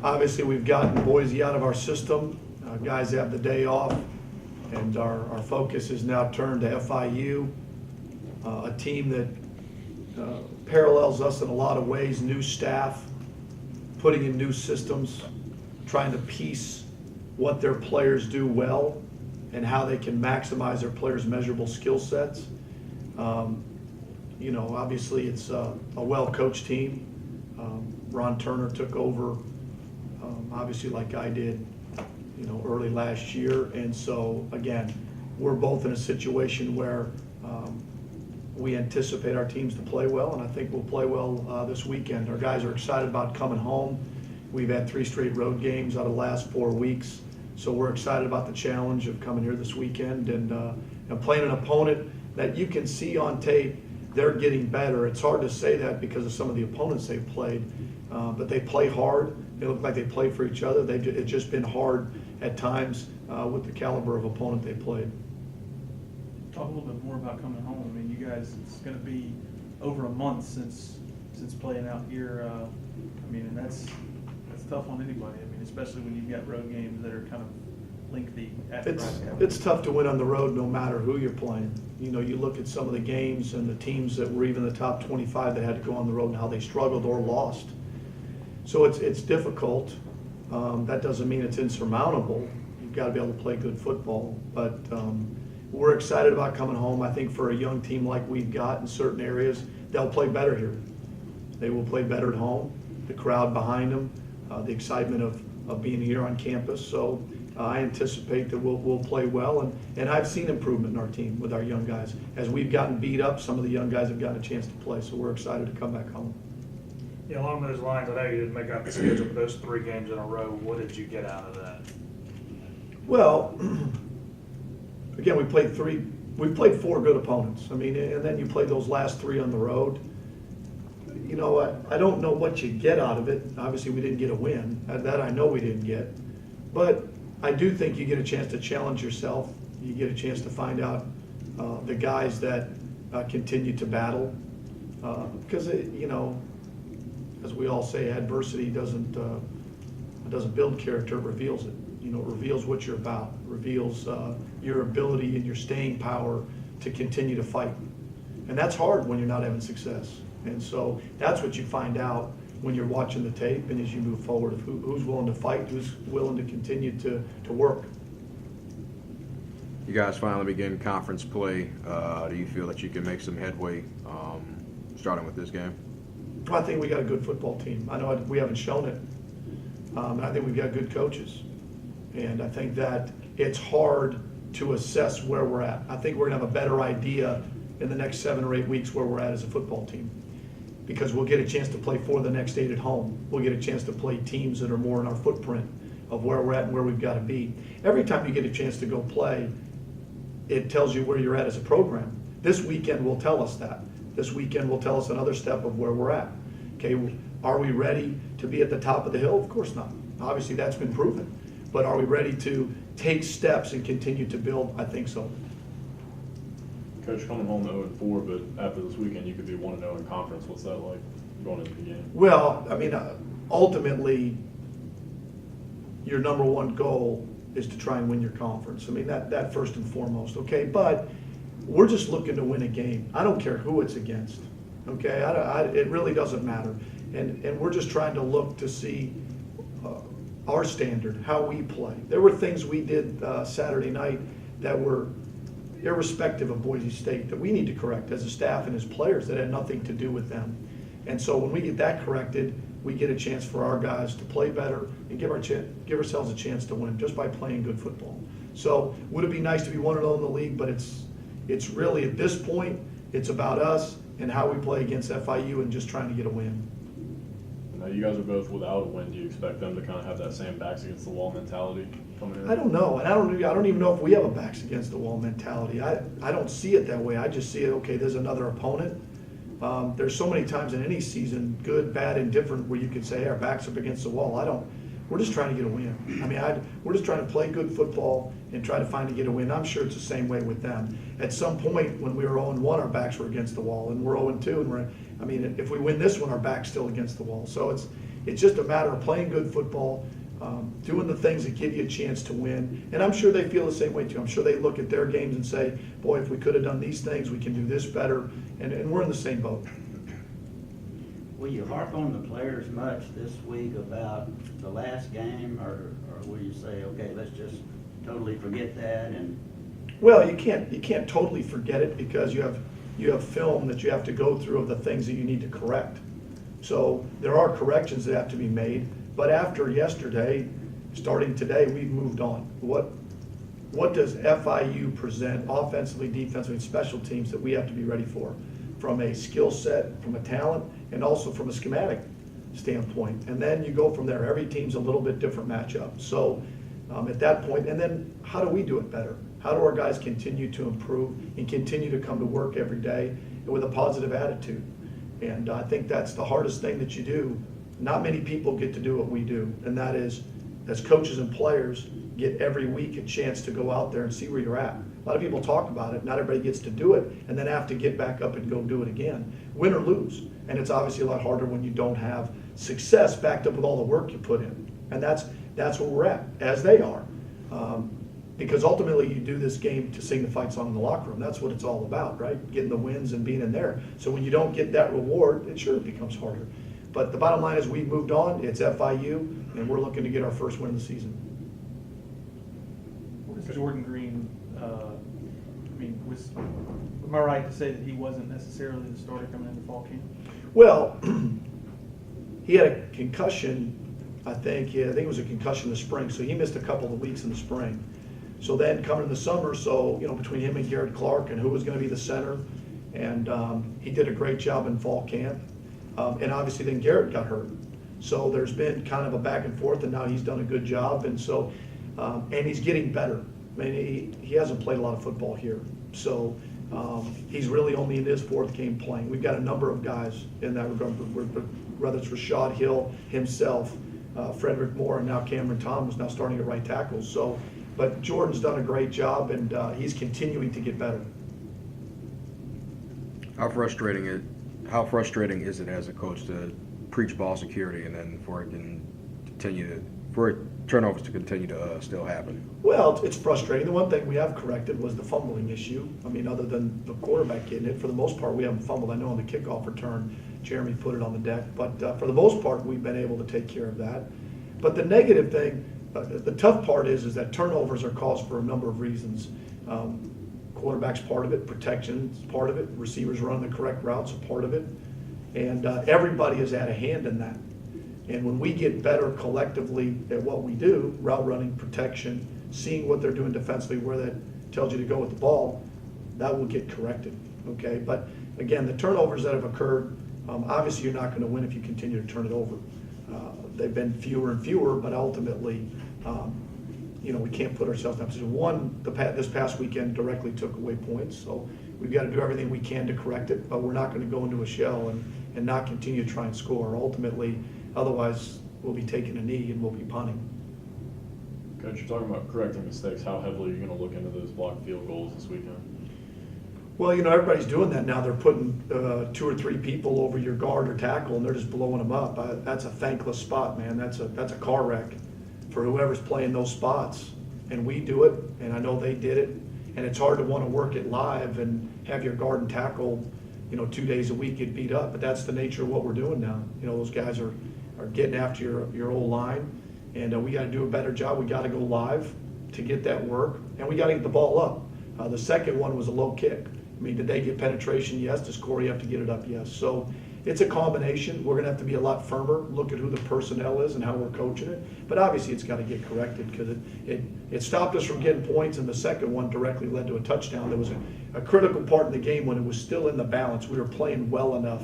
Obviously, we've gotten Boise out of our system. Guys have the day off, and our focus is now turned to FIU, a team that parallels us in a lot of ways, new staff, putting in new systems, trying to piece what their players do well and how they can maximize their players' measurable skill sets. Obviously it's a well-coached team. Ron Turner took over, obviously like I did, early last year. And so, again, we're both in a situation where we anticipate our teams to play well, and I think we'll play well this weekend. Our guys are excited about coming home. We've had 3 straight road games out of the last 4 weeks, so we're excited about the challenge of coming here this weekend and playing an opponent that you can see on tape. They're getting better. It's hard to say that because of some of the opponents they've played, but they play hard. They look like they play for each other. It's just been hard at times with the caliber of opponent they played. Talk a little bit more about coming home. I mean, you guys, it's going to be over a month since playing out here. And that's tough on anybody. I mean, especially when you've got road games that are kind of lengthy. It's tough to win on the road no matter who you're playing. You look at some of the games and the teams that were even the top 25 that had to go on the road and how they struggled or lost. So it's difficult. That doesn't mean it's insurmountable. You've got to be able to play good football. But we're excited about coming home. I think for a young team like we've got in certain areas, they'll play better here. They will play better at home. The crowd behind them, the excitement of being here on campus. So I anticipate that we'll play well. And I've seen improvement in our team with our young guys. As we've gotten beat up, some of the young guys have gotten a chance to play. So we're excited to come back home. Yeah, along those lines, I know you didn't make out the schedule, but those 3 games in a row, what did you get out of that? Well, again, we played 4 good opponents. I mean, and then you play those last 3 on the road. I don't know what you get out of it. Obviously, we didn't get a win. That I know we didn't get. But I do think you get a chance to challenge yourself. You get a chance to find out the guys that continue to battle. Because, as we all say, adversity doesn't build character, it reveals it. It reveals what you're about, reveals your ability and your staying power to continue to fight. And that's hard when you're not having success. And so that's what you find out when you're watching the tape and as you move forward, of who's willing to fight, who's willing to continue to work. You guys finally begin conference play. Do you feel that you can make some headway starting with this game? I think we got a good football team. I know we haven't shown it. And I think we've got good coaches. And I think that it's hard to assess where we're at. I think we're going to have a better idea in the next 7 or 8 weeks where we're at as a football team, because we'll get a chance to play 4 of the next 8 at home. We'll get a chance to play teams that are more in our footprint of where we're at and where we've got to be. Every time you get a chance to go play, it tells you where you're at as a program. This weekend will tell us that. This weekend will tell us another step of where we're at. Okay, are we ready to be at the top of the hill? Of course not. Obviously, that's been proven. But are we ready to take steps and continue to build? I think so. Coach, coming home 0-4, but after this weekend you could be 1-0 in conference. What's that like going into the game? Well, I mean, ultimately, your number one goal is to try and win your conference. I mean, that first and foremost, okay? But we're just looking to win a game. I don't care who it's against, okay? It really doesn't matter. And we're just trying to look to see our standard, how we play. There were things we did Saturday night that were irrespective of Boise State that we need to correct as a staff and as players that had nothing to do with them. And so when we get that corrected, we get a chance for our guys to play better and give ourselves a chance to win just by playing good football. So would it be nice to be 1-0 in the league, but it's really at this point, it's about us and how we play against FIU and just trying to get a win. Now you guys are both without a win. Do you expect them to kind of have that same backs against the wall mentality coming in? I don't know, and I don't even know if we have a backs against the wall mentality. I don't see it that way. I just see it, okay, there's another opponent. There's so many times in any season, good, bad, indifferent, where you could say, hey, our back's up against the wall. We're just trying to get a win. I mean, we're just trying to play good football and try to get a win. I'm sure it's the same way with them. At some point when we were 0-1, our backs were against the wall, and we're 0-2, and if we win this one, our back's still against the wall. So it's just a matter of playing good football, doing the things that give you a chance to win. And I'm sure they feel the same way too. I'm sure they look at their games and say, boy, if we could have done these things, we can do this better. And we're in the same boat. Will you harp on the players much this week about the last game, or will you say, okay, let's just totally forget that? And Well, you can't totally forget it because you have film that you have to go through of the things that you need to correct. So there are corrections that have to be made. But after yesterday, starting today, we've moved on. What does FIU present offensively, defensively, and special teams that we have to be ready for? From a skill set, from a talent, and also from a schematic standpoint. And then you go from there. Every team's a little bit different matchup. So at that point, and then how do we do it better? How do our guys continue to improve and continue to come to work every day with a positive attitude? And I think that's the hardest thing that you do. Not many people get to do what we do, and that is, as coaches and players, get every week a chance to go out there and see where you're at. A lot of people talk about it, not everybody gets to do it, and then have to get back up and go do it again, win or lose. And it's obviously a lot harder when you don't have success backed up with all the work you put in. And that's where we're at, as they are. Because ultimately you do this game to sing the fight song in the locker room. That's what it's all about, right? Getting the wins and being in there. So when you don't get that reward, it sure becomes harder. But the bottom line is we've moved on. It's FIU, and we're looking to get our first win of the season. What is Jordan Green, am I right to say that he wasn't necessarily the starter coming into fall camp? Well, he had a concussion, I think it was a concussion in the spring, so he missed a couple of weeks in the spring. So then coming in the summer, between him and Garrett Clark and who was going to be the center, and he did a great job in fall camp. And obviously then Garrett got hurt. So there's been kind of a back and forth, and now he's done a good job. And so, and he's getting better. I mean, he hasn't played a lot of football here. So he's really only in his fourth game playing. We've got a number of guys in that regard, whether it's Rashad Hill himself, Frederick Moore, and now Cameron Thomas now starting at right tackle. So, but Jordan's done a great job, and he's continuing to get better. How frustrating is it as a coach to preach ball security and then for turnovers to continue to still happen? Well, it's frustrating. The one thing we have corrected was the fumbling issue. I mean, other than the quarterback getting it, for the most part, we haven't fumbled. I know on the kickoff return, Jeremy put it on the deck, but for the most part, we've been able to take care of that. But the negative thing, the tough part is that turnovers are caused for a number of reasons. Quarterback's part of it, protection's part of it, receivers running the correct routes are part of it, and everybody has had a hand in that. And when we get better collectively at what we do, route running, protection, seeing what they're doing defensively, where that tells you to go with the ball, that will get corrected, okay? But again, the turnovers that have occurred, obviously you're not going to win if you continue to turn it over. They've been fewer and fewer, but ultimately, we can't put ourselves in that position. One, this past weekend directly took away points, so we've got to do everything we can to correct it, but we're not going to go into a shell and not continue to try and score. Ultimately, otherwise, we'll be taking a knee and we'll be punting. Coach, you're talking about correcting mistakes. How heavily are you going to look into those blocked field goals this weekend? Well, everybody's doing that now. They're putting 2 or 3 people over your guard or tackle, and they're just blowing them up. That's a thankless spot, man. That's a car wreck for whoever's playing those spots. And we do it, and I know they did it. And it's hard to want to work it live and have your guard and tackle, 2 days a week get beat up. But that's the nature of what we're doing now. Those guys are getting after your old line, and we got to do a better job. We got to go live to get that work, and we got to get the ball up. The second one was a low kick. I mean, did they get penetration? Yes. To score, you have to get it up? Yes. So it's a combination. We're going to have to be a lot firmer, look at who the personnel is and how we're coaching it. But obviously it's got to get corrected because it stopped us from getting points, and the second one directly led to a touchdown. There was a critical part in the game when it was still in the balance. We were playing well enough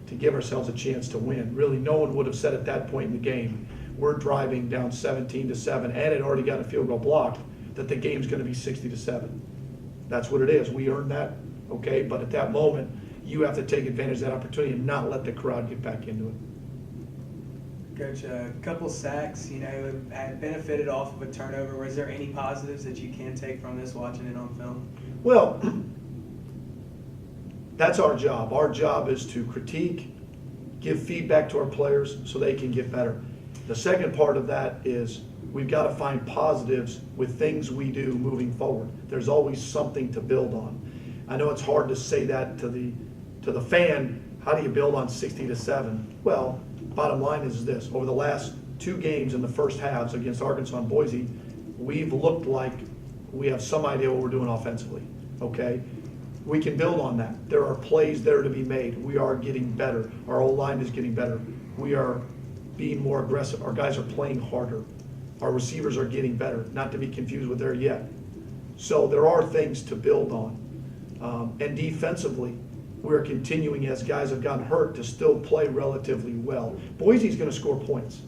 to give ourselves a chance to win. Really, no one would have said at that point in the game, we're driving down 17-7 and it already got a field goal blocked, that the game's going to be 60-7. That's what it is. We earned that, okay? But at that moment, you have to take advantage of that opportunity and not let the crowd get back into it. Coach, a couple sacks, had benefited off of a turnover. Was there any positives that you can take from this watching it on film? Well, that's our job. Our job is to critique give feedback to our players so they can get better. The second part of that is we've got to find positives with things we do moving forward. There's always something to build on. I know it's hard to say that to the fan. How do you build on 60-7? Well, bottom line is this: over the last 2 games in the first halves against Arkansas and Boise, we've looked like we have some idea what we're doing offensively. Okay, we can build on that. There are plays there to be made. We are getting better. Our O-line is getting better. We are being more aggressive. Our guys are playing harder. Our receivers are getting better, not to be confused with there yet. So there are things to build on. And defensively, we're continuing, as guys have gotten hurt, to still play relatively well. Boise's going to score points.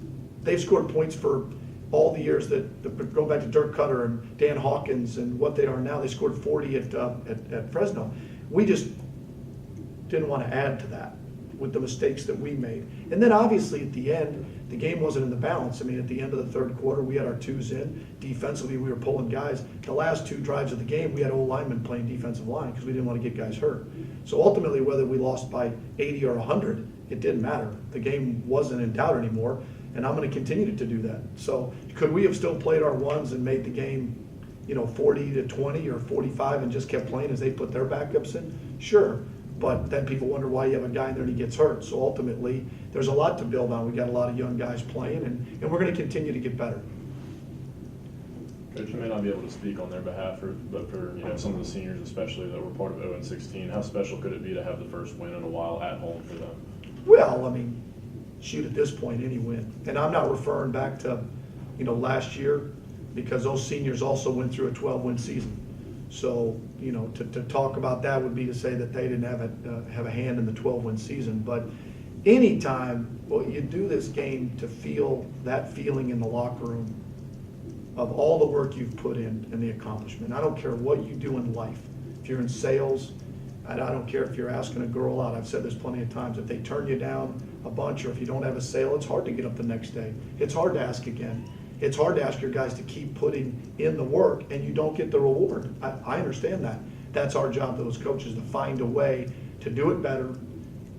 They've scored points for all the years that go back to Dirk Cutter and Dan Hawkins and what they are now. They scored 40 at Fresno. We just didn't want to add to that with the mistakes that we made. And then obviously at the end, the game wasn't in the balance. I mean, at the end of the third quarter, we had our 2s in. Defensively, we were pulling guys. The last 2 drives of the game, we had old linemen playing defensive line because we didn't want to get guys hurt. So ultimately, whether we lost by 80 or 100, it didn't matter. The game wasn't in doubt anymore, and I'm going to continue to do that. So could we have still played our 1s and made the game, 40-20 or 45 and just kept playing as they put their backups in? Sure. But then people wonder why you have a guy in there and he gets hurt. So ultimately, there's a lot to build on. We've got a lot of young guys playing, and we're going to continue to get better. Coach, you may not be able to speak on their behalf, but for some of the seniors especially that were part of 0-16, how special could it be to have the first win in a while at home for them? Well, I mean, shoot, at this point, any win. And I'm not referring back to, last year, because those seniors also went through a 12-win season. So, to talk about that would be to say that they didn't have a hand in the 12-win season. But anytime, you do this game to feel that feeling in the locker room of all the work you've put in and the accomplishment. I don't care what you do in life. If you're in sales, I don't care if you're asking a girl out. I've said this plenty of times. If they turn you down a bunch or if you don't have a sale, it's hard to get up the next day. It's hard to ask again. It's hard to ask your guys to keep putting in the work and you don't get the reward. I understand that. That's our job, those coaches, to find a way to do it better,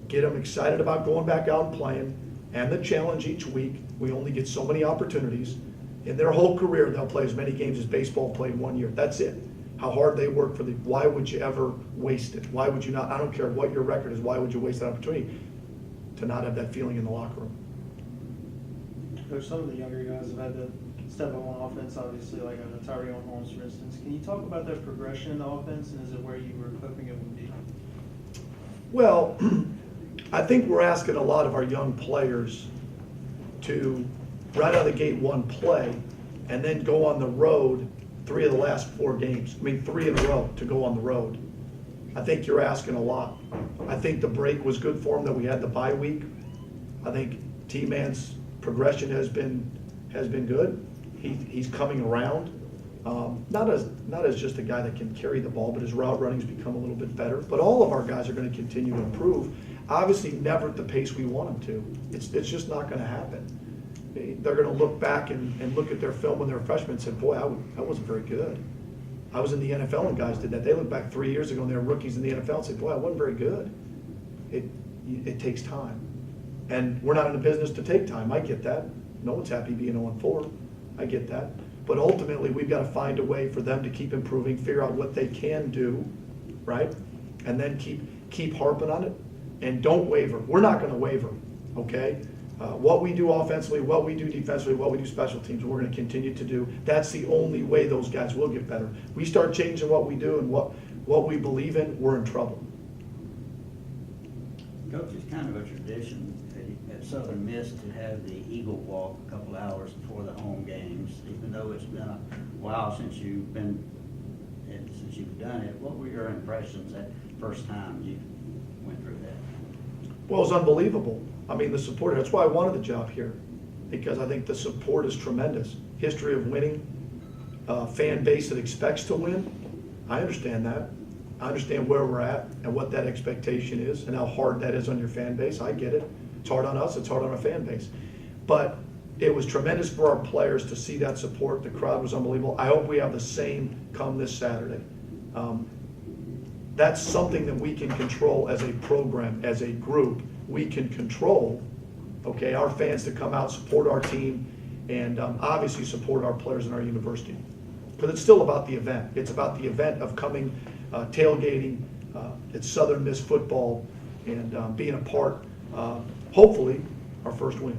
get them excited about going back out and playing, and the challenge each week. We only get so many opportunities. In their whole career, they'll play as many games as baseball played 1 year. That's it. How hard they work for why would you ever waste it? Why would you not? I don't care what your record is. Why would you waste that opportunity to not have that feeling in the locker room? There's some of the younger guys have had to step up on offense, obviously, like Tyree on Holmes, for instance. Can you talk about their progression in the offense, and is it where you were hoping it would be? Well, I think we're asking a lot of our young players to right out of the gate one play and then go on the road 3 of the last 4 games. 3 in a row to go on the road. I think you're asking a lot. I think the break was good for him that we had the bye week. I think T-Man's progression has been good. He's coming around. Not as just a guy that can carry the ball, but his route running's become a little bit better. But all of our guys are going to continue to improve. Obviously, never at the pace we want them to. It's just not going to happen. They're going to look back and look at their film when they were freshmen and say, boy, I wasn't very good. I was in the NFL and guys did that. They look back 3 years ago and they were rookies in the NFL and say, boy, I wasn't very good. It takes time. And we're not in the business to take time. I get that. No one's happy being 0-4. I get that. But ultimately, we've got to find a way for them to keep improving, figure out what they can do, right? And then keep harping on it. And don't waver. We're not going to waver, okay? What we do offensively, what we do defensively, what we do special teams, we're going to continue to do. That's the only way those guys will get better. We start changing what we do and what we believe in, we're in trouble. Coach, it's kind of a tradition at Southern Miss to have the Eagle Walk a couple hours before the home games, even though it's been a while since you've done it. What were your impressions that first time you went through that? Well, it was unbelievable. The support, that's why I wanted the job here, because I think the support is tremendous. History of winning, fan base that expects to win. I understand that. I understand where we're at and what that expectation is and how hard that is on your fan base. I get it. It's hard on us. It's hard on our fan base. But it was tremendous for our players to see that support. The crowd was unbelievable. I hope we have the same come this Saturday. That's something that we can control as a program, as a group, we can control, okay, our fans to come out, support our team, and obviously support our players and our university. Because it's still about the event. It's about the event of coming, tailgating, it's Southern Miss football, and being a part, hopefully, our first win.